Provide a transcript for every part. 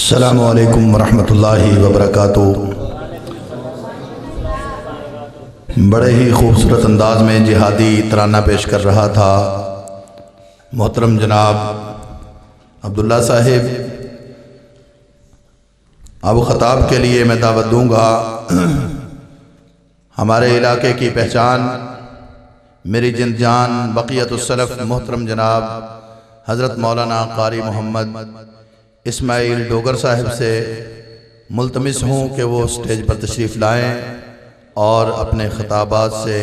अस्सलामु अलैकुम वरहमतुल्लाहि वबरकातुहू। बड़े ही खूबसूरत अंदाज में जिहादी तराना पेश कर रहा था मोहतरम जनाब अब्दुल्ला साहिब। अब ख़ताब के लिए मैं दावत दूँगा। हमारे इलाके की पहचान मेरी जिंद जान बक़ियतुस्सलफ़ मोहतरम जनाब हज़रत मौलाना क़ारी मोहम्मद इस्माइल डोगर साहिब से मुल्तमिस हूँ कि वो स्टेज पर तशरीफ़ लाएँ और अपने ख़िताबात से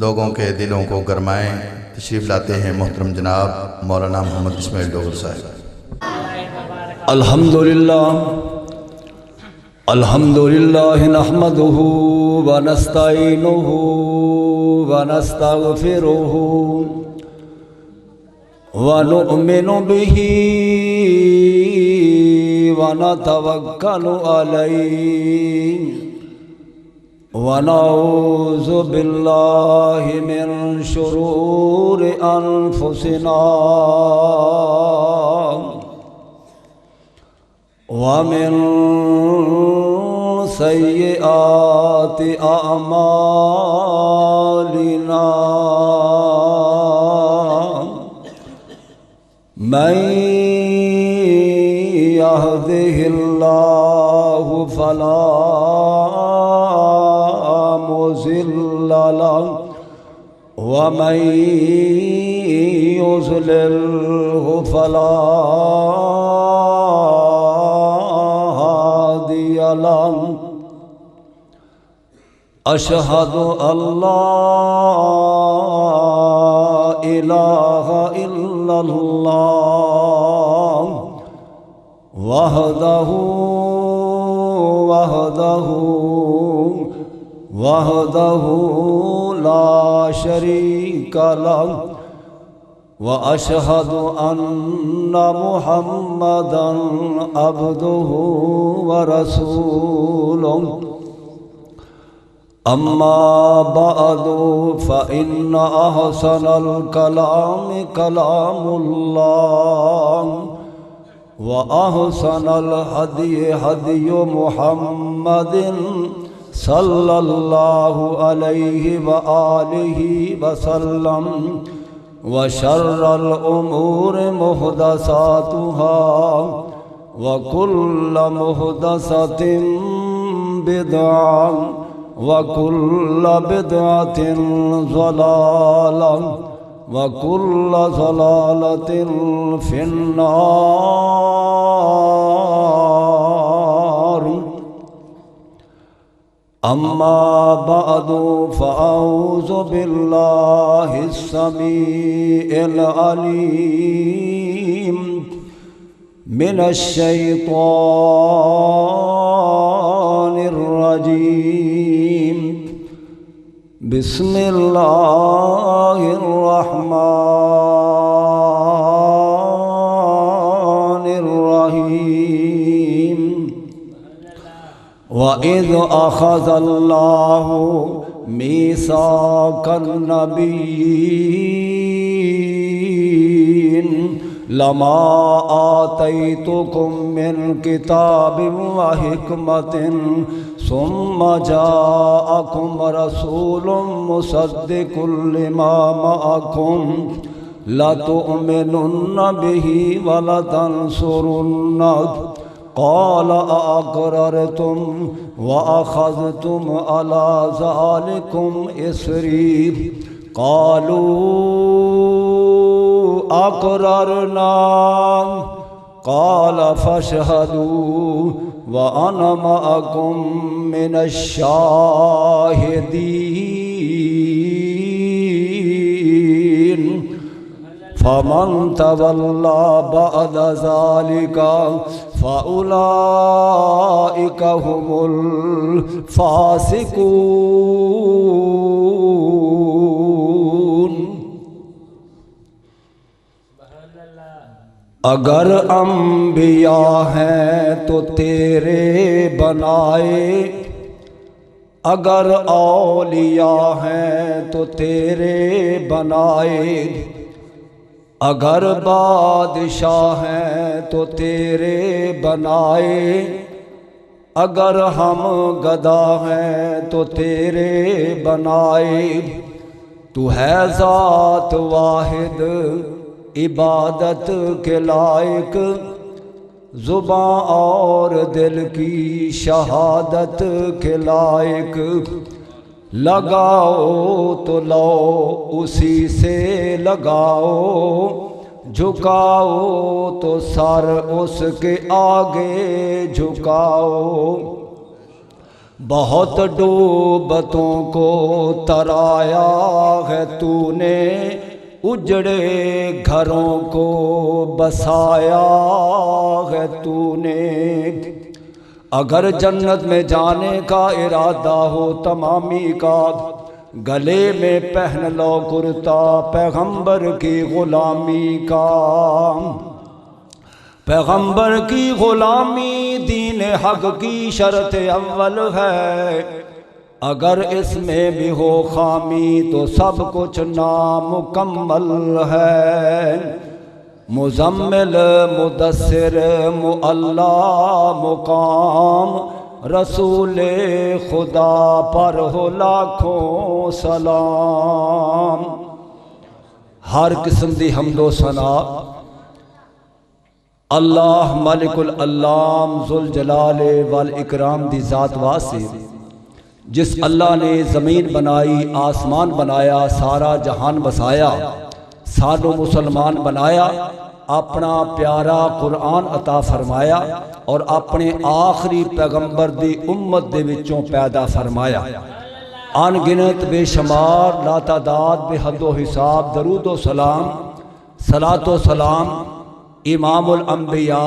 लोगों के दिलों को गरमाएँ। तशरीफ़ लाते हैं मोहतरम जनाब मौलाना मोहम्मद इस्माइल डोगर साहिब। अल्हम्दुलिल्लाह नहमदुहु व नस्तईनुहु व नस्तगफिरुहु व नु'मिनु बिही व नतवक्कलु अलैहि व नऊज़ु बिल्लाहि मिन शुरूरि अनफुसिना व मिन सय्यिआति अअमालिना। मन यहदिहिल्लाहु फला मुज़िल्ल लहु व मन युज़लिल्हु फला हादिय लहु। अशहदु अल्ला इलाहा इल्लल्लाह वहदहु वहदहु वहदहु ला शरीका लहु व अशहदु अन्ना मुहम्मदन अब्दुहु व रसूलुहु। अम्मा बअदु फ़इन्न अहसनल कलामि कलामुल्लाह व अहसनल हदि हदि मुहम्मदिन सल्लल्लाहु अलैहि व आलिहि वसल्लम व शर्रल उमूर मुहदसातुहा व कुल्ल मुहदसतिन बिदअह व कुल्ल बिदअतिन ज़लालह व कुल्ल ज़लालतिन फिन्नार। अम्मा बअदु फ़अऊज़ु बिल्लाहिस समीइल अलीम मिनश शैतानिर रजीम। बिस्मिल्लाहिर रहमानिर रहीम। व इज़ अख़ज़ल्लाहु मीसाक़न नबिय्यीन लमा आतैतुकुम मिन किताबिन व हिकमतिन सुम्मा जाअकुम रसूलुम मुसद्दिकुल लिमा मअकुम लतु'मिनुन्न बिही व लतंसुरुन्नहु क़ाल अअक़ररतुम व अख़ज़्तुम अला ज़ालिकुम इस्री क़ालू अक़ररना क़ाल फ़शहदू व अना मअकुम मिनश शाहिदीन। फमन तवल्ला बअद ज़ालिका फ़उलाइका हुमुल फ़ासिकून। अगर अंबिया हैं तो तेरे बनाए, अगर औलिया हैं तो तेरे बनाए, अगर बादशाह हैं तो तेरे बनाए, अगर हम गदा हैं तो तेरे बनाए। तू है ज़ात वाहिद इबादत के लायक, ज़ुबां और दिल की शहादत के लायक। लगाओ तो लो उसी से लगाओ, झुकाओ तो सर उसके आगे झुकाओ। बहुत डूबतों को तराया है तूने, उजड़े घरों को बसाया है तूने। अगर जन्नत में जाने का इरादा हो तमामी का, गले में पहन लो कुर्ता पैगंबर की गुलामी का। पैगंबर की गुलामी दीन हक की शर्त अव्वल है, अगर इसमें भी हो खामी तो सब कुछ नामुकम्मल है। मुज़म्मिल मुदस्सिर मुअल्ला मुकाम, रसूले खुदा पर हो लाखों सलाम। हर किस्म दी हम्दो सना अल्लाह मालिकुल अल्लाम जुल जलाले वल इकराम दी ज़ात वास्ते, जिस अल्लाह ने ज़मीन बनाई आसमान बनाया सारा जहान बसाया, सानू मुसलमान बनाया, अपना प्यारा कुरान अता फरमाया और अपने आखिरी पैगंबर दी उम्मत दे विचों पैदा फरमाया। अनगिनत बेशुमार लातादाद बेहदो हिसाब दरूदो सलाम सलातो सलाम इमामुल अंबिया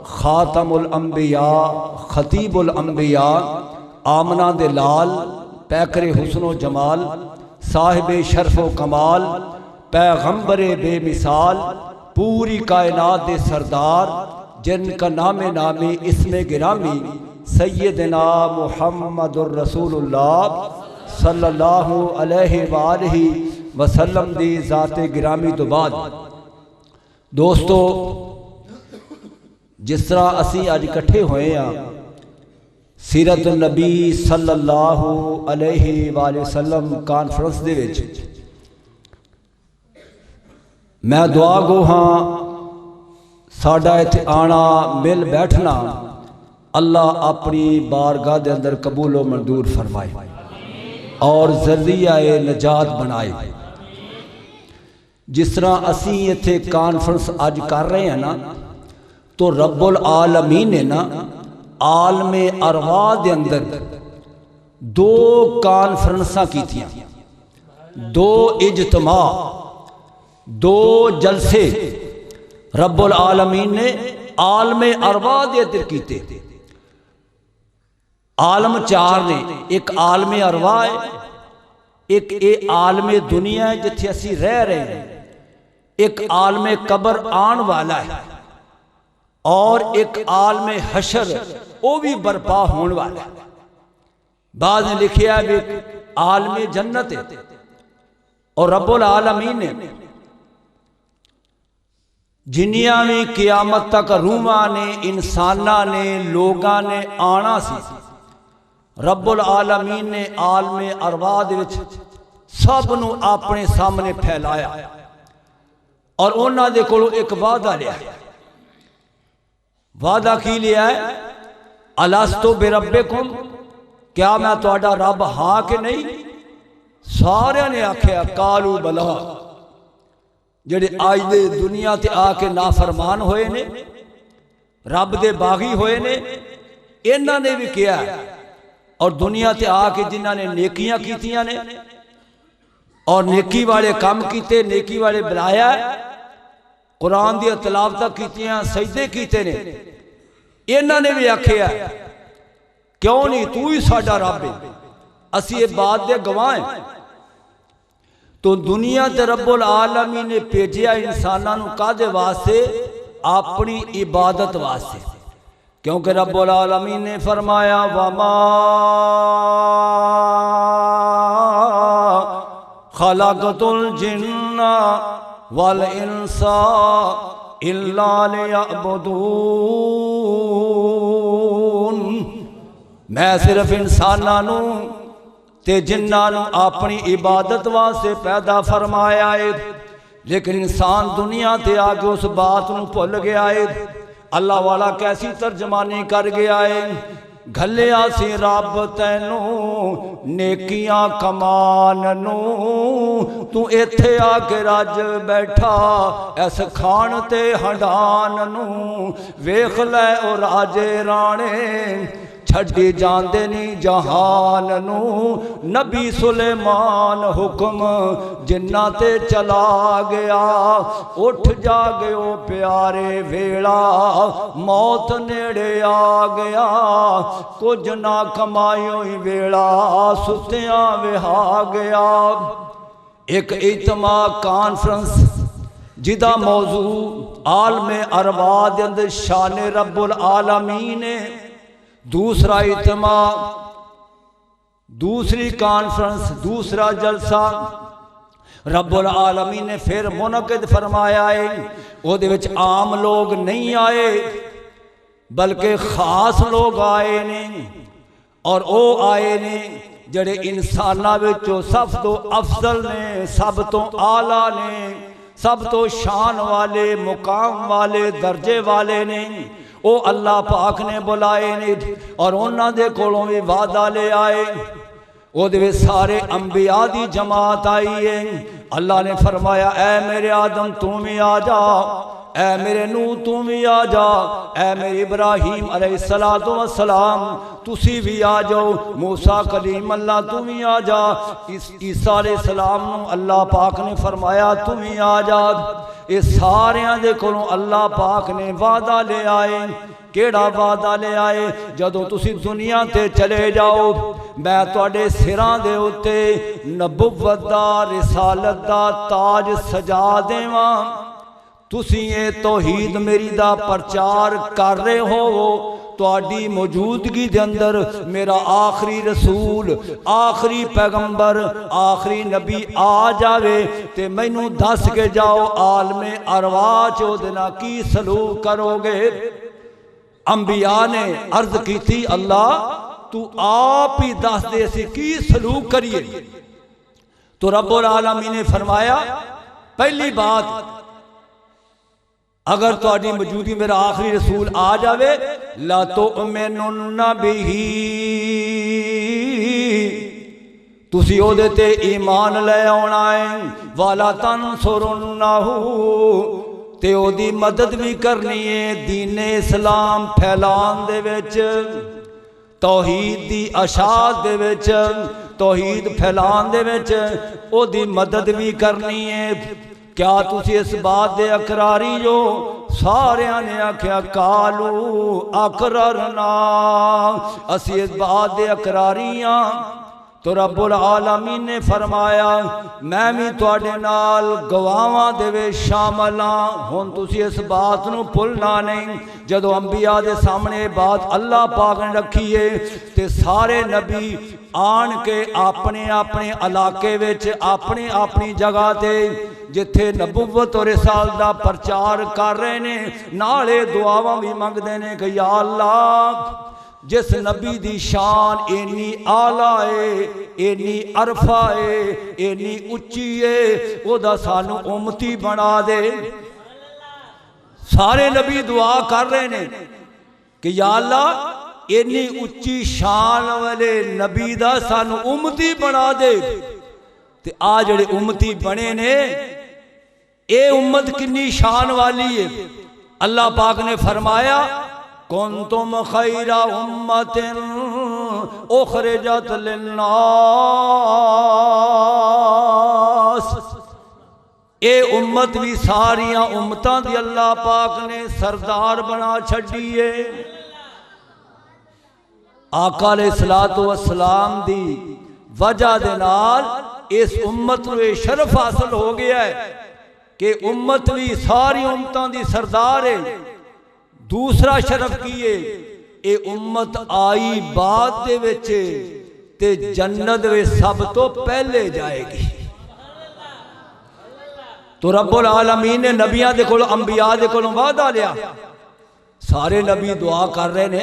खातमुल अंबिया खतीबुल अंबिया आमना दे लाल पैकरे हुस्नो जमाल साहिबे शर्फो कमाल पैगंबरे बेमिसाल पूरी कायनात दे सरदार, जिनका नामे नामी इसमें गिरामी सैयदना मुहम्मदुर रसूलुल्लाह सल्लल्लाहु अलैहि वालैहि वसल्लम दी ज़ाते गिरामी तो बाद दोस्तों, जिस तरह असी अज इकट्ठे होए हाँ सीरत नबी सल्लल्लाहु अलैहि वसल्लम कॉन्फ्रेंस दे विच, मैं दुआ गो हाँ साडा इत्थे आना मिल बैठना अल्लाह अपनी बारगाह दे अंदर कबूलो मंजूर फरमाए और ज़रिया नजात बनाए। जिस तरह असी इत्थे कॉन्फ्रेंस अज कर रहे हैं ना, तो रब्बुल आलमीन ने ना आलमे अरवाह दे अंदर दो कॉन्फ्रेंसा कीतियां, दो इज्तमा, दो जलसे रब्बुल आलमीन ने आलमे अरवाह दे अंदर कीते। आलम चार ने, एक आलमे अरवाह है, एक ये आलमे दुनिया है जिथे असी रह रहे हैं, एक आलमे कब्र आन वाला है और एक आलमे हशर वो भी बर्पा होने वाला है। बाद ने लिखिया भी आलमे जन्नत है और रब्बुल आलमीन ने जिन्नियां भी क़यामत तक रूहां ने इंसाना ने लोगां ने आना सी, रब्बुल आलमीन ने आलमे अरवाह दे विच सब नू अपने सामने फैलाया और उन्हां दे कोलों एक वादा लिया। वादा की लिया है? अलस्तु बिरब्बिकुम, क्या मैं तुहाडा रब हाँ कि नहीं? सारियां ने आख्या कालू बला। जेड़े आज दे दुनिया ते आके नाफरमान होए ने, रब दे बागी होए ने, इन्हां ने भी किया और दुनिया ते आके जिन्हां ने नेकियां कीतियां ने और नेकी वाले काम कीते, नेकी वाले बुलाया, कुरान दी तिलावतां कीतियां, सजदे कीते ने, इन्हां ने भी आख्या क्यों नहीं तू ही साडा रब है, असी ये बात दे गवाह हैं। तो दुनिया ते रब्बुल आलमीन ने भेजिया इंसानां नूं कादे वास्ते? अपनी इबादत वास्ते, क्योंकि रब्बुल आलमीन ने फरमाया वमा खलक़तुल जिन्ना वल इंसा इल्ला लियअबुदून। मैं सिर्फ इंसानां नूं ते जिन्नां नूं अपनी इबादत वास्ते पैदा फरमाया है, लेकिन इंसान दुनिया ते आके उस बात नूं भुल गया है। अल्लाह वाला कैसी तर्जमानी कर गया है, घलिया सी रब तैनू नेकियां कमान नू, तू इत्थे आके रज बैठा इस खान ते हंडान नू। वेख लै ओ राजे राणे छड्डी जांदे नी जहान नू। नबी सुलेमान हुक्म जिन्ना ते चला गया, उठ जागे ओ प्यारे वेला मौत नेड़े आ गया। कुछ ना कमायो ही वेला सुत्तियां विहा गया। एक इज्तिमा कॉन्फ्रेंस जिदा मौजू आलमे अरवा दे अंदर शान रब्बुल आलमीन है। दूसरा इज्तिमा, दूसरी कॉन्फ्रेंस, दूसरा जलसा रब्बुल आलमीन ने फिर मुनक़िद फरमाया है। उहदे विच आम लोग नहीं आए बल्कि खास लोग आए ने, और वो आए ने जड़े इंसानां विचों सब तो अफजल ने, सब तो आला ने, सब तो शान वाले, मुकाम वाले, दर्जे वाले ने। वो अल्लाह पाक ने बुलाए ने और उन्हां दे कोलों भी वादा ले आए। उहदे विच सारे अंबिया दी जमात आई है। अल्लाह ने फरमाया ऐ मेरे आदम तू भी आ जा, ऐ मेरे नूह तू भी आ जा, ऐ मेरे इब्राहीम अलैहिस्सलातु वस्सलाम तुसी भी आ जाओ, मूसा कलीम अल्लाह तू भी आ जा। ईसा अलैहिस्सलाम नूं अल्लाह पाक ने फरमाया तू भी आ जा। ये सारियां दे कोलों अल्लाह पाक ने वादा ले आए। केड़ा वादा ले आए? जदों तुसी दुनिया ते चले जाओ मैं तुहाडे सिरां दे उत्ते नबुव्वत दा, रिसालत दा ताज सजा देवां। तुसी ये तौहीद मेरी दा प्रचार कर रहे हो, तुहाडी मौजूदगी दे अंदर मेरा आखिरी रसूल, आखिरी पैगंबर, आखिरी नबी आ जावे ते मैनू दस के जाओ आलमे अरवाह च ओहदे नाल की सलूक करोगे। अंबिया ने अर्ज की थी अल्लाह तू आप ही दस दे असीं की सलूक करिए। तो रब्बुल आलमीन ने फरमाया पहली बात, अगर तुहाडी मौजूदगी मेरा आखिरी रसूल आ जावे ला तुमिनुन्ना बिही, तुसी ओहदे ते ईमान ले आउणा है। वाला तनसुरुन्नहु, ते ओहदी मदद भी करनी है दीने इस्लाम फैलान दे विच, तौहीद दी अशात दे विच, तौहीद फैलान दे विच ओहदी मदद भी करनी है। क्या तुसी इस बात दे अकरारी जो? सारियां ने आख्या कालू अकररना, असी इस बात दे अकरारी हां। तो रब्बुल आलमीन ने फरमाया मैं भी तुहाडे नाल गवाहां दे विच शामिल हां। हुण तुसी इस बात नूं भुलना नहीं, जदों अंबिया दे सामने बात अल्लाह पाक ने रखी है ते सारे नबी आन के अपने अपने इलाके विच, अपनी अपनी जगह ते जिथे नबुव्वत और रिसालत दा प्रचार कर रहे ने, नाले दुआवां भी मंगदे ने कि या अल्लाह जिस नबी दी शान इन्नी आला है, इन्नी अरफा है, इन्नी उच्ची है, ओदा सानू उम्मती बना दे। सारे नबी दुआ कर रहे ने कि या अल्लाह इन्नी उच्ची शान वाले नबी दा सानू उम्मती बना दे। ते आ जेड़े उम्मती बने ने ये उम्मत कितनी शान वाली है। अल्लाह पाक ने फरमाया कुंतुम खैरा उम्मतिन उखरिजत लिन्नास, ये उम्मत भी सारियां उम्मतां दी अल्लाह पाक ने सरदार बना छड़ी है। आका अलैहिस्सलातु वस्सलाम दी वजह दे नाल इस उम्मत नूं शरफ हासिल हो गया है कि उम्मत भी सारी उम्मतां दी सरदार है। दूसरा शरफ की है ये उम्मत आई बाद दे विच ते जन्नत वे सब तो पहले जाएगी। तो रब्बुल आलमीन ने नबियां दे कोलों अंबिया दे कोलों वादा लिया, सारे नबी दुआ कर रहे ने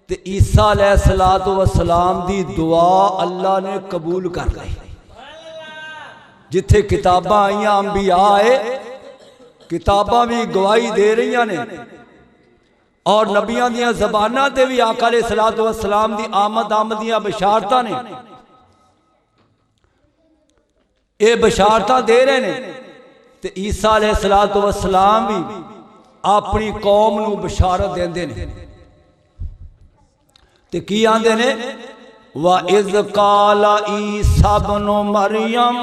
ते ईसा अलैहिस्सलातु वस्सलाम दी दुआ अल्लाह ने कबूल कर ली। जिथे किताबां आईयां अंबिया आए, किताबां भी गवाही दे रही ने और नबियां दियां ज़बानां ते भी आका अलैहिस्सलातु वस्सलाम दी आमद दियां बशारतां ने, ये बशारतां दे रहे ने। ते ईसा अलैहिस्सलातु वस्सलाम भी अपनी कौम नूं बशारत देंदे ने ते की आंदे ने, वा इज़ काला ईसा इब्नु मरियम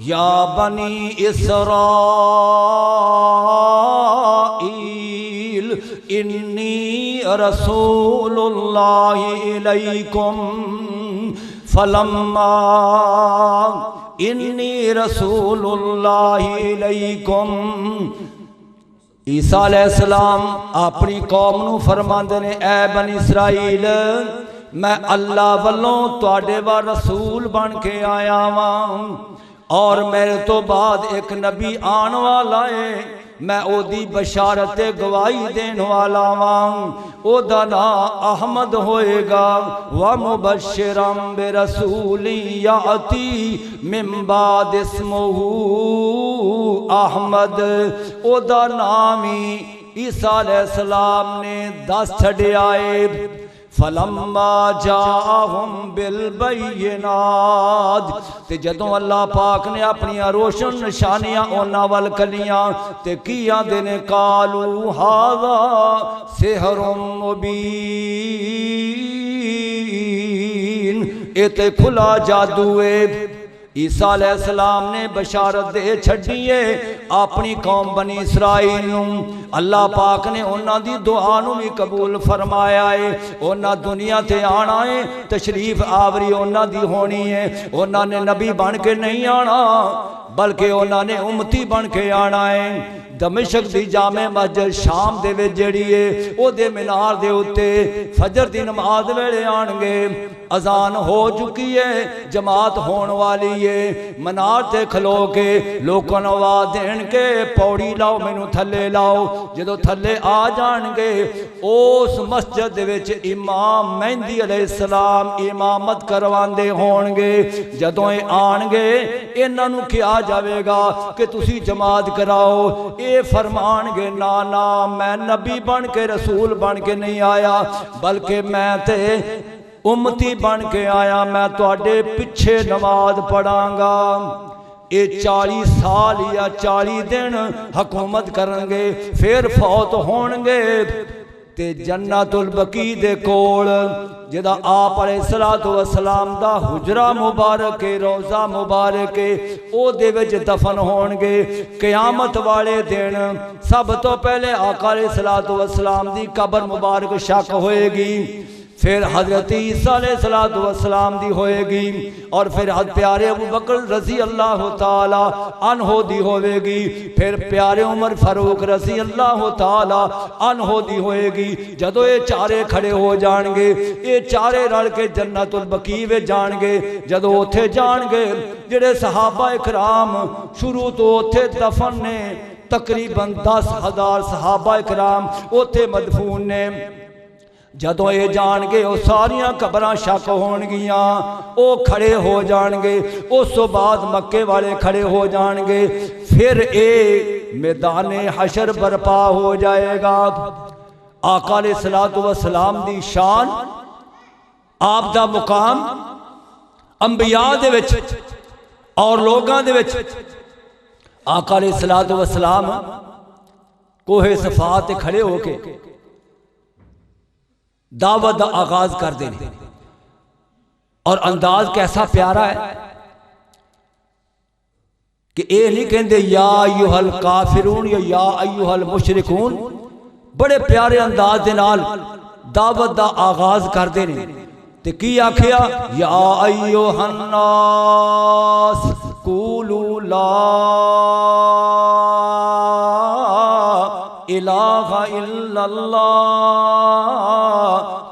या बनी इस्राईल इन्नी रसूलुल्लाहि इलैकुम फलम्मा इन्नी रसूलुल्लाहि इलैकुम। ईसा अलैहिस्सलाम अपनी कौम नूं फरमांदे ने, ऐ बनी इसराइल मैं अल्लाह वल्लों तुहाडे वा रसूल बन के आया वां और मेरे तो बाद एक नबी आने वाला है, मैं ओदी बशारत गवाही देने वाला वां। ओदा नाम अहमद होएगा, व मुबश्शिरम बिरसूली याती मिन बाद इस्मुहु अहमद। ओदा नाम ही ईसा अलैहिस्सलाम ने दस छड़िया है। फलम्मा जाअहुम बिल बय्यिनात, ते जदों अल्लाह पाक ने अपनी रोशन निशानियां उन्हां वल कलियां ते की आंदे ने, कालू हाज़ा सिहरुम मुबीन, ये ते खुला जादू है। ईसा अलैहिस्सलाम ने बशारत दे छड़ी है अपनी कौम बनी इसराइल नूं। अल्लाह पाक ने उन्हां दी दुआ नूं भी कबूल फरमाया है। उन्हां दुनिया ते आना है, तशरीफ आवरी उन्हां दी होनी है। उन्हां ने नबी बन के नहीं आना, बल्कि उन्हां ने उम्मती बन के आना है। दमिश्क दी जामे मस्जिद शाम दे विच जिहड़ी है ओदे मीनार दे उत्ते फजर दी नमाज वेले आणगे। अजान हो चुकी है, जमात होने वाली है। मीनार ते खलो के लोगों नूं आवाज़ देण के पौड़ी लाओ, मैनू थल्ले लाओ। जदों थल्ले आ जाणगे उस मस्जिद दे विच इमाम मेहंदी अलैहिस्सलाम इमामत करवांदे होणगे। जदों ये आणगे इन्हां नूं कहा जावेगा कि तुसीं जमात कराओ। ये फरमानगे, ना ना मैं नबी बन के रसूल बन के नहीं आया, बल्कि मैं ते उम्मती बन के आया। मैं तुहाडे पिछे नमाज पढ़ांगा। ये 40 साल या 40 दिन हुकूमत करनगे, फिर फौत होणगे ते जन्नतुल बकी दे कोल जिहदा आप अलैहिस्सलातु वस्सलाम दा हुजरा मुबारक है, रोज़ा मुबारक है, ओहदे विच दफन होणगे। क़यामत वाले दिन सब तो पहले आका अलैहिस्सलातु वस्सलाम दी कब्र मुबारक शक होएगी, फिर हजरत ईसा अलैहिस्सलातु वस्सलाम दी होएगी और फिर प्यारे अबू बकर रजी अल्लाह ताला अन्हो दी होएगी, फिर प्यारे उमर फारूक रजी अल्लाह ताला अन्हो दी होएगी। जदों ये चारे खड़े हो जाएंगे, ये चारे रल के जन्नतुल बकी विच जाएंगे। जदों उत्थे जाएंगे जिहड़े सहाबा इकराम शुरू तो उत्थे दफन ने, तकरीबन 10,000 सहाबा इकराम उत्थे मदफून ने। जदों ये जाणगे वो सारियां कबरां शक होणगियां, वो खड़े हो जाणगे। उस तो बाद मक्के वाले खड़े हो जाणगे। फिर ये मैदान हशर बरपा हो जाएगा। आका अलैहिस्सलातु वस्सलाम दी शान, आप दा मुकाम अंबिया दे विच और लोगां दे विच। आका अलैहिस्सलातु वस्सलाम कोहे सफा ते खड़े होके दावत का आगाज कर दें और अंदाज कैसा प्यारा है कि ये नहीं कहते या अय्युहल काफिरून या अय्युहल मुशरिकून। बड़े प्यारे अंदाज दे नाल दावत का आगाज करते हैं। ते की आखिया, या अय्युहन नास कूलू ला इलाहा इल्लल्लाह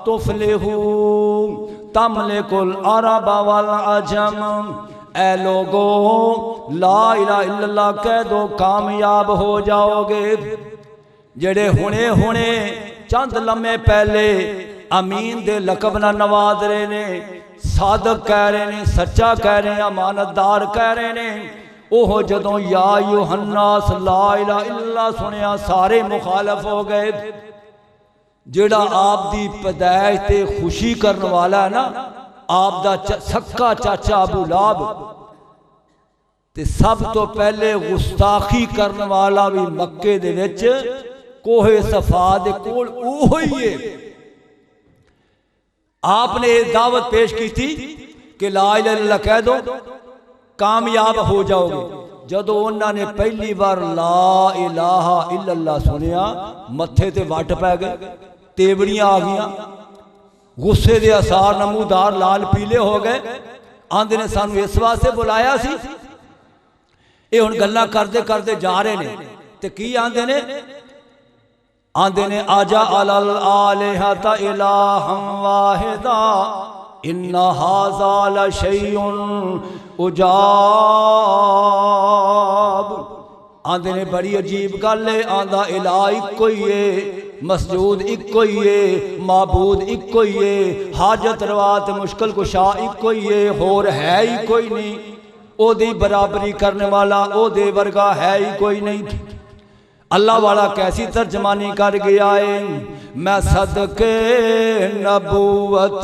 तुफलिहू तमलिकुल अरब वल अजम। ऐ लोगों ला इलाहा इल्लल्लाह कह दो कामयाब हो जाओगे। जेड़े हुणे हुणे चंद लम्हे पहले अमीन दे लकब नाल नवाज रहे ने, सादक कह रहे ने, सच्चा कह रहे हैं, अमानतदार कह रहे ने, ओह जदों या यूहन्नास ला इलाहा इल्लल्लाह सुनिया सारे मुखालफ हो गए। जेड़ा आप दी पैदाइश ते खुशी करने वाला है ना, आप दा सक्का चाचा अबू लाहब, ते सब तो पहले गुस्ताखी करने वाला भी मक्के दे विच कोहे सफा दे कोल ओह ही है। आपने ये दावत पेश की थी कि ला इलाहा इल्लल्लाह कह दो कामयाब हो जाओगे। जदों उन्होंने पहली बार ला इलाहा इल्लल्लाह सुनिया, मत्थे ते वट पै गए, तेवड़ियां आ गईयां, गुस्से दे असार नमूदार लाल पीले हो गए। आंदे ने सानू इस वास्ते बुलाया सी। ये हुण गल्लां करदे करदे जा रहे ने ते की आंदे ने? आंदे ने आजा अलल आलिहता इलाहम वाहिदा इन्ना हाज़ा लशैउन उजाब। आंदे ने बड़ी अजीब गल है। आंदा इलाह इक्को ही है, मसजूद इक्को ही है, माबूद इक्को ही है, हाजत रवात मुश्किल कुशा इक्को ही है, होर है ही कोई नहीं। ओदी बराबरी करने वाला ओदे वर्गा है ही कोई नहीं। अल्लाह वाला कैसी तर्जमानी कर गया है। मैं सदके नबूवत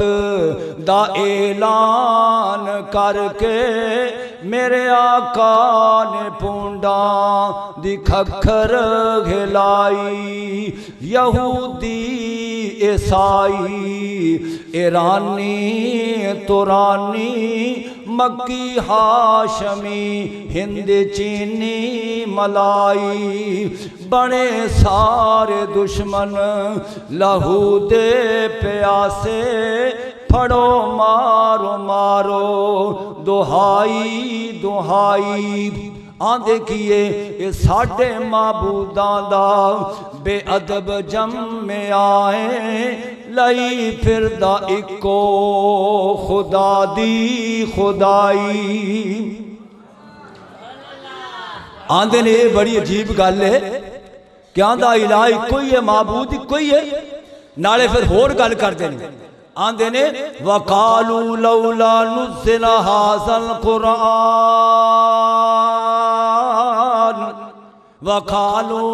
दा ऐलान करके मेरे आका ने पूंडा दी खखर घिलाई। यहूदी ईसाई ईरानी तुरानी मक्की हाशमी हिंद चीनी मलाई बने सारे दुश्मन लहू दे प्यासे। फड़ो मारो मारो दुहाई दुहाई। आंदे किए ये साढ़े माबूदां दा बेअदब जम्मे आए। लई फिरदा इको खुदा दी खुदाई। आंदे ने बड़ी अजीब गल है कि आंदा इलाह इको ही है, माबूद इको ही है। नाले फिर होर गल करते हैं। आंदे ने वकालू लौला नुज़्ज़िला हाज़ल कुरान। वकालू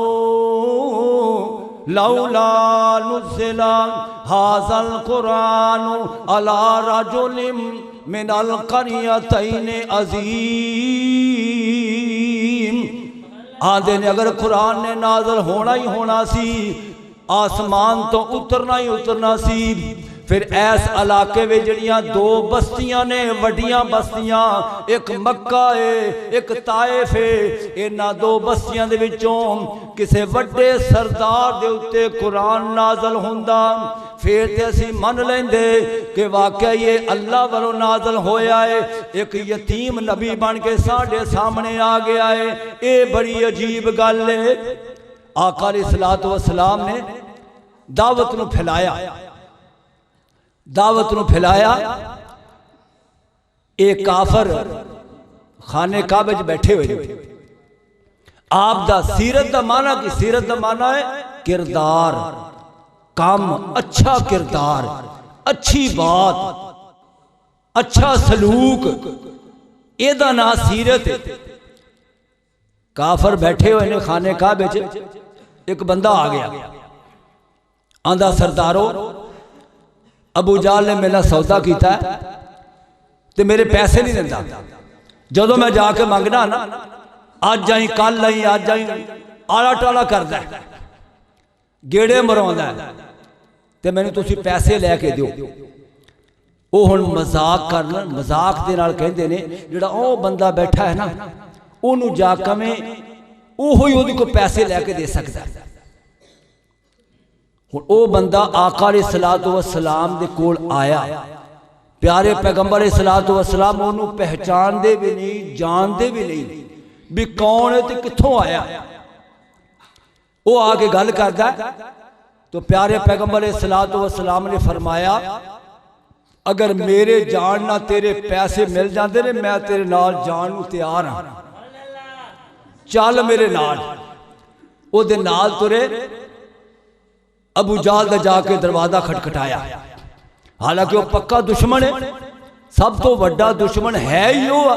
लौला नुज़्ज़िला हाज़ल कुरान अला रजुलिम मिनल क़रयतैन अज़ीम। आंदे ने अगर कुरान ने नाज़िल होना ही होना सी, आसमान तो उतरना ही उतरना सी, फिर ऐस इलाके में जड़ियां दो बस्तियां ने, वड्डियां बस्तियां, एक मक्का है एक ताइफ है। इन्हां दो बस्तियां दे विचों किसी वड्डे सरदार दे उत्ते कुरान नाज़िल हुंदा, फिर ते असीं मन लेंदे कि वाकई ये अल्लाह वालों नाज़िल होया है। एक यतीम नबी बन के साढ़े सामने आ गया है। ये बड़ी अजीब गल है। आका अलैहिस्सलातु वस्सलाम ने दावत नूं फैलाया, दावत नूं फैलाया। एक काफर खाने काबे च बैठे हुए। आप दा सीरत दा माना की सीरत दा माना है किरदार, काम, अच्छा किरदार, अच्छी बात, अच्छा सलूक, एदा ना सीरत है। काफर बैठे हुए ने खाने काबे च। एक बंदा आ गया, आंदा सरदारो अबू जाल ने मेरा सौदा किया ते मेरे पैसे नहीं दिंदा। जदों मैं जाके मंगना ना, अज आई कल आई अज आई, आला टाला करदा है, गेड़े मरवांदा है ते मैनूं तुसीं पैसे लैके दिओ। वो हुण मजाक कर, मजाक दे नाल कहंदे ने जिहड़ा ओ बंदा बैठा है ना, ओनू जा कवें ओही ओहदे कोल पैसे लैके दे सकदा है। हुण ओ बंदा आका अलैहिस्सलातु वस्सलाम दे कोल आया। प्यारे पैगंबर अलैहिस्सलातु वस्सलाम ओनू पहचानदे भी नहीं, जानदे भी नहीं भी कौन है ते कित्थों आया। वो आके गल करदा तो प्यारे पैगंबर अलैहिस्सलातु वस्सलाम ने फरमाया अगर मेरे जान ना तेरे पैसे मिल जाते ने मैं तेरे नाल जान नूं तैयार हाँ, चल मेरे नाल। ओदे नाल तुरे। अबू जाल दा जाके दरवाजा खटखटाया, हालांकि वह पक्का दुश्मन है, सब तो वड्डा दुश्मन है ही वह,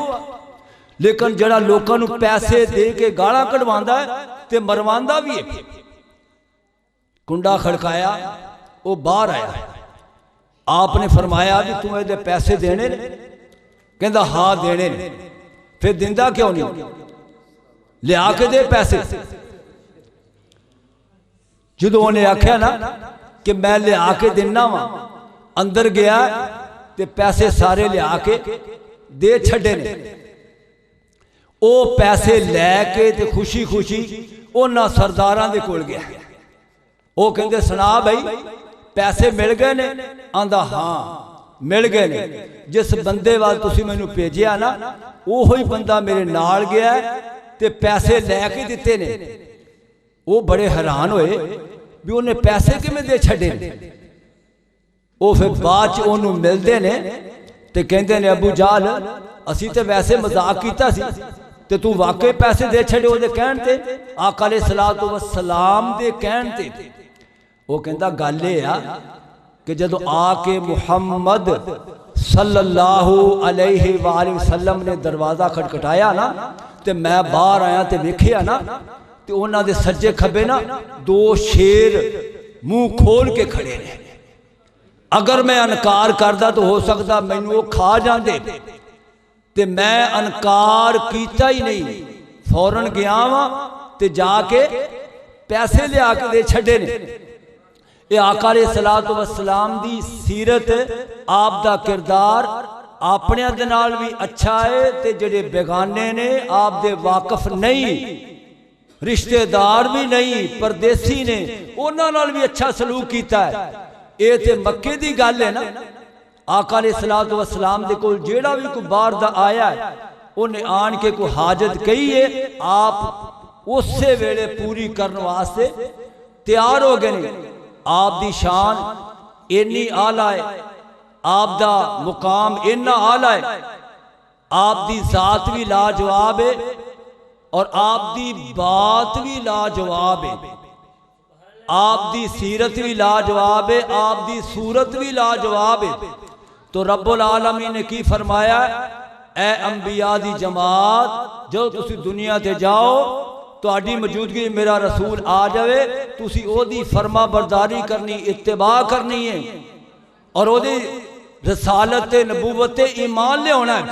लेकिन जड़ा लोगों नूं पैसे दे के गालां कढवांदा है ते मरवांदा भी है। कुंडा खड़काया, वो बाहर आया। आपने फरमाया भी तू ये पैसे देने ने? कहंदा हाँ देने ने। फिर दिंदा क्यों नहीं? लिया के दे पैसे। जो उन्हें आख्या ना कि मैं लिया के देना वा, अंदर गया ते पैसे सारे लिया के दे छड़े ने। वो पैसे लैके ते खुशी खुशी उन्हां सरदारां दे कोल गया। वो कहंदे सुना भाई पैसे मिल गए ने? आंदा हाँ मिल गए ने। जिस बंदे वाल तुसीं मैनूं भेजिया ना उही बंदा मेरे नाल गया ते पैसे लैके दिते ने। वो बड़े हैरान होए भी उन्हें पैसे किवें दे छड्डे। वो फिर बाद च उहनूं मिलदे ने ते कहंदे ने अबू जाल असीं ते वैसे मजाक कीता सी ते तू वाकई पैसे दे छड्डे ओहदे कहण ते, आका अलैहिस्सलातु वस्सलाम दे कहण ते। वो कहंदा गल ये आ कि जदों आके मुहम्मद सल्लल्लाहु अलैहि वसल्लम ने दरवाजा खटखटाया ना ते मैं बाहर आया ते वेखिया ना ते उन्हां दे सज्जे खब्बे ना दो शेर मुंह खोल के खड़े ने। अगर मैं इनकार करदा तो हो सकदा मैनूं वो खा जांदे, ते मैं इनकार कीता ही नहीं, फौरन गया वा ते जाके पैसे लिया के दे छड्डे ने। ये आका अलैहिस्सलातु वस्सलाम दी सीरत, आप दा किरदार अपने दे नाल भी अच्छा है ते जेड़े बेगाने ने आप दे वाकफ नहीं, रिश्तेदार भी नहीं, परदेसी ने उन्हां नाल भी अच्छा सलूक कीता है। ये ते मक्के दी गल है ना। आका अलैहिस्सलातु वस्सलाम दे कोल जेड़ा भी कोई बाहर दा आया है उन्हें आन के कोई हाजत कही है, आप उसे वेले पूरी करने वास्ते तैयार हो गए। आप दी शान इन्नी आला है, आप दा मुकाम इन्ना आला है, आप दी जात भी लाजवाब है और आप दी बात भी लाजवाब है, आप दी सीरत भी लाजवाब है, आप दी सूरत भी लाजवाब है। तो रब्बुल आलमीन ने की फरमाया, ए अंबिया दी जमात जो तुसी दुनिया ते जाओ तुहाडी मौजूदगी मेरा रसूल आ जाए, तुसी ओदी फरमा बरदारी करनी, इत्तिबा करनी है और ओदी रसालत ते नबूवत ते ईमान लियाना है।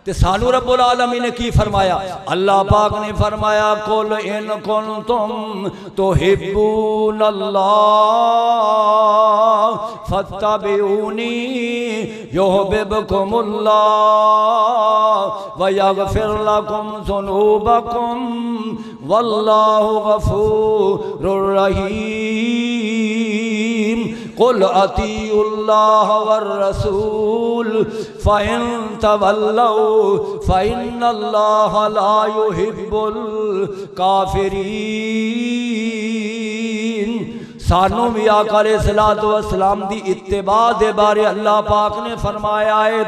ते सानू रब्बुल आलमीन ने की फरमाया? अल्लाह पाक ने फरमाया कुल इन कुंतुम तुहिब्बूनल्लाह फत्तबिऊनी युहिब्बुकुमुल्लाह व यगफिर लकुम ज़ुनूबकुम वल्लाहु गफूरुर रहीम। कुल अतीउल्लाह वर रसूल फ़इन तवल्लौ फ़इन्नल्लाह ला युहिब्बुल काफिरीन। सानू भी आका अलैहिस्सलातु वस्सलाम दी इत्तिबा दे बारे अल्लाह पाक ने फरमाया है,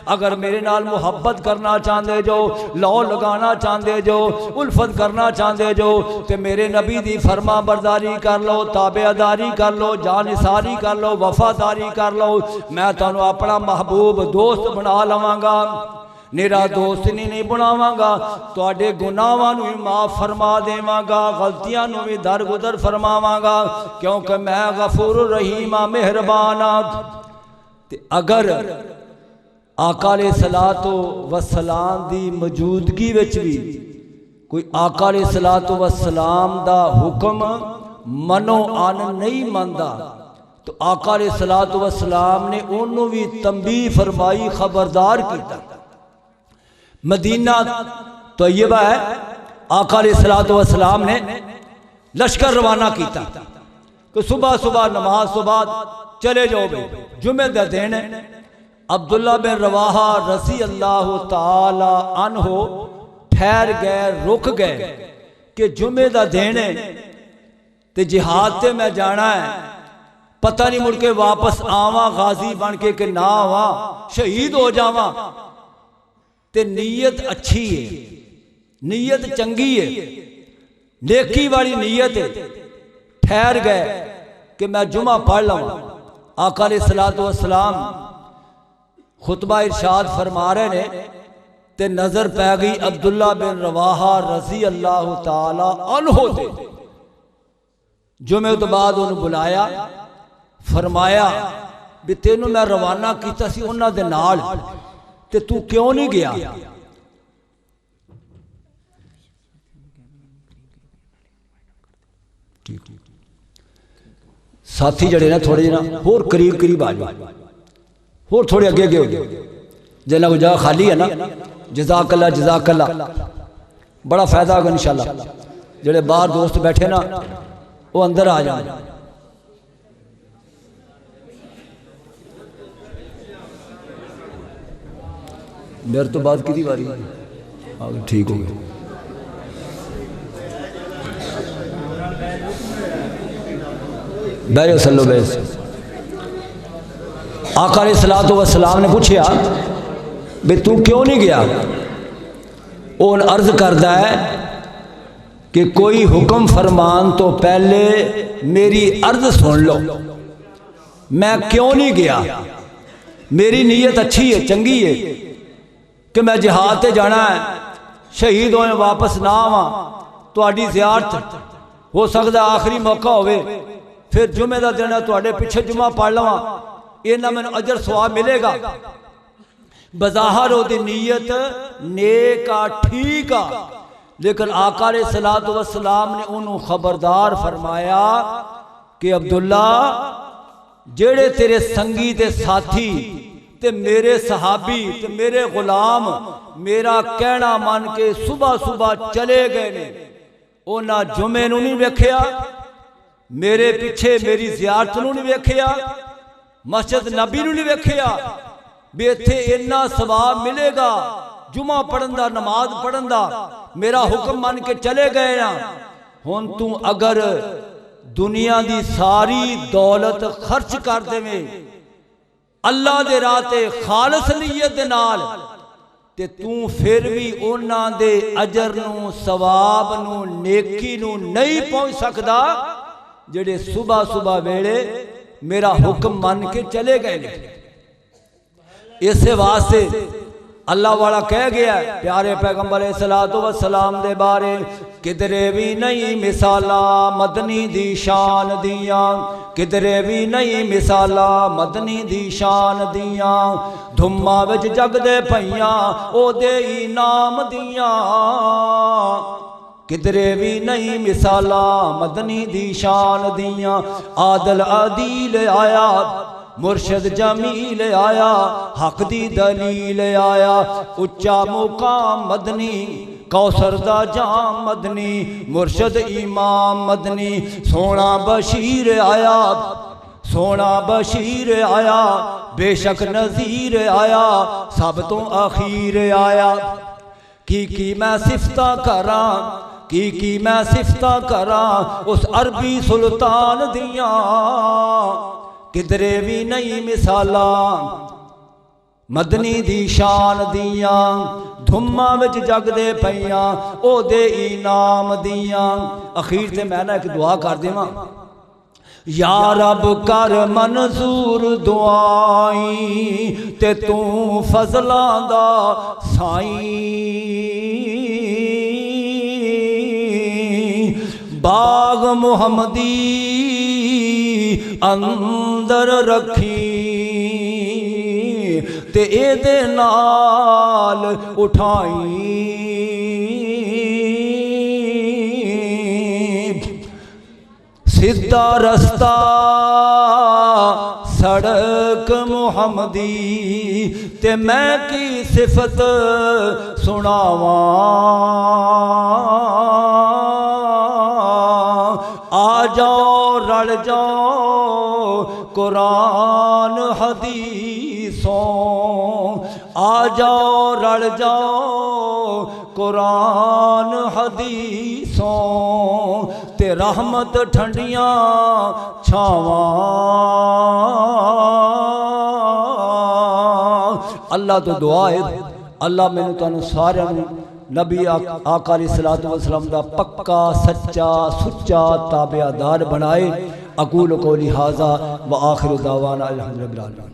अगर मेरे नाल मुहब्बत करना चाहते जो, लौ लगाना चाहते जो, उल्फत करना चाहते जो, तो मेरे नबी दी फरमा बरदारी कर लो, ताबेदारी कर लो, जानिसारी कर लो, वफादारी कर लो। मैं तुहानू अपना महबूब दोस्त बना लवांगा, निरा दोस्त नहीं बनावांगा, तुहाडे गुनाहां नूं भी माफ़ फरमा देवांगा, गलतियां नूं भी दरगुदर फरमावांगा, क्योंकि मैं गफूर रहीम मेहरबान हाँ। अगर आका अलैहिस्सलातु वस्सलाम दी मौजूदगी विच भी कोई आका अलैहिस्सलातु वस्सलाम दा हुक्म मनो अन नहीं मनदा तो आका अलैहिस्सलातु वस्सलाम ने उन्होंने भी तंबीह फरमाई, खबरदार किया। मदीना तैयबा है, आका अलैहिस्सलातु वस्सलाम ने लश्कर रवाना किया कि सुबह सुबह नमाज सुबह चले जाओ भाई, जुमे का दिन है। अब्दुल्ला बिन रवाहा रज़ी अल्लाह ताला अन्हो ठहर गए, रुक गए कि जुमे का दिन है ते जिहाद ते मैं जाना है, पता नहीं मुड़ के वापस आवा गाजी बन के कि ना आवा, शहीद हो जावा। ते नीयत अच्छी है, नीयत चंगी है, नेकी वाली नीयत है। ठहर गए कि मैं जुमा पढ़ लवां। आका अलैहिस्सलातु वस्सलाम खुतबा इरशाद फरमा रहे ने ते नजर पै गई अब्दुल्ला बिन रवाहा रजी अल्लाह ताला अन्हु ते। जुमे तो बाद उन्होंने बुलाया, फरमाया भी तेनू मैं रवाना किया सी उन्हां दे नाल ते तू क्यों नहीं गया? साथी जड़े ना थोड़े ना होर करीब करीब आ जाओ, होर थोड़े अगे अगे हो जाओ। जिन्ना कोई जगह खाली है ना, जज़ाकल्ला जज़ाकल्ला, बड़ा फायदा होगा इंशाअल्लाह। जेड़े बाहर दोस्त बैठे ना वो अंदर आ जाए। मेरे तो बाद की बारी ठीक हो गया। बैठो सल्लो बैस। आका अलैहिस्सलातु वस्सलाम ने पूछा भी तू क्यों नहीं गया? वो अर्ज करता है कि कोई हुक्म फरमान तो पहले मेरी अर्ज सुन लो, मैं क्यों नहीं गया? मेरी नीयत अच्छी है, चंगी है कि मैं जिहाद ते जाना है, शहीद होए वापस ना आवा। तुहाडी ज़ियारत हो सकता आखिरी मौका होवे, फिर जुमे का दिन तुहाडे पिछे जुमा पढ़ लवां, इन्ना मैनूं अजर सवाब मिलेगा। बज़ाहिर ओहदी नीयत नेक आ, ठीक आ, लेकिन आका अलैहिस्सलातु वस्सलाम ने उन्होंने खबरदार फरमाया कि अब्दुल्ला जेड़े तेरे संगी ते साथी ते मेरे सहाबी ते मेरे गुलाम मेरा कहना मान के सुबह सुबह चले गए ने, उन्हां जुमे नूं नहीं वेखिया, मेरे पिछे मेरी ज़ियारत नूं नहीं वेखिया, मस्जिद नबी नूं नहीं वेखिया भी इत्थे इन्ना सवाब मिलेगा जुमा पढ़न दा, नमाज पढ़न दा। मेरा हुक्म मान के चले गए ना। हुण तू अगर दुनिया दी सारी दौलत खर्च कर देवे अल्लाह दे राह ते खालिस नीयत दे नाल, ते तू फिर भी उन्हां दे अजर नूं, सवाब नूं, नेकी नूं नहीं पहुंच सकदा जेड़े सुबह सुबह वेले मेरा हुक्म मान के चले गए। इस वास्ते अल्लाह वाला कह गया प्यारे पैगंबर अलैहिस्सलातु वस्सलाम दे बारे, किधरे भी नहीं मिसाला मदनी दी शान दियां, किधरे भी नहीं मिसाला मदनी दी शान दियां, धुम्मा विच जगदे पईयां ओदे इनाम दियां, किधरे भी नहीं मिसाला मदनी दी शान दियां। आदल आदील आया, मुर्शद जमील आया, हक दी दलील आया, उच्चा मुकाम मदनी, कौसर दा जाम मदनी, मुर्शद इमाम मदनी, सोना बशीर आया, सोना बशीर आया, बेशक नज़ीर आया, सब तो अखीर आया। की मैं सिफता करा, की मैं सिफता करा उस अरबी सुल्तान दियां, किधरे भी नहीं मिसाला मदनी दी शान दियां, धुम्मा विच जगदे पईयां ओदे इनाम दियां। अखीर ते मैं ना एक दुआ कर देवां, या रब कर मंजूर दुआई ते तू फजलां दा साईं, बाग मुहम्मदी अंदर रखी ते एदे नाल उठाई, सीधा रस्ता सड़क मुहम्मदी ते मैं की सिफत सुनावां, आ जाओ रल जाओ कुरान हदीसों, आ जाओ रल जाओ कुरान हदीसों, ते ते रहमत ठंडियां छावां। अल्लाह तो दुआ है अल्लाह मैनू तुहानू सारियां नू नबी आका अलैहिस्सलातु वस्सलाम दा पक्का सच्चा सुच्चा ताबेदार बनाए। अकूल कौली हाजा व आखिर दावाना अल्हम्दुलिल्लाह।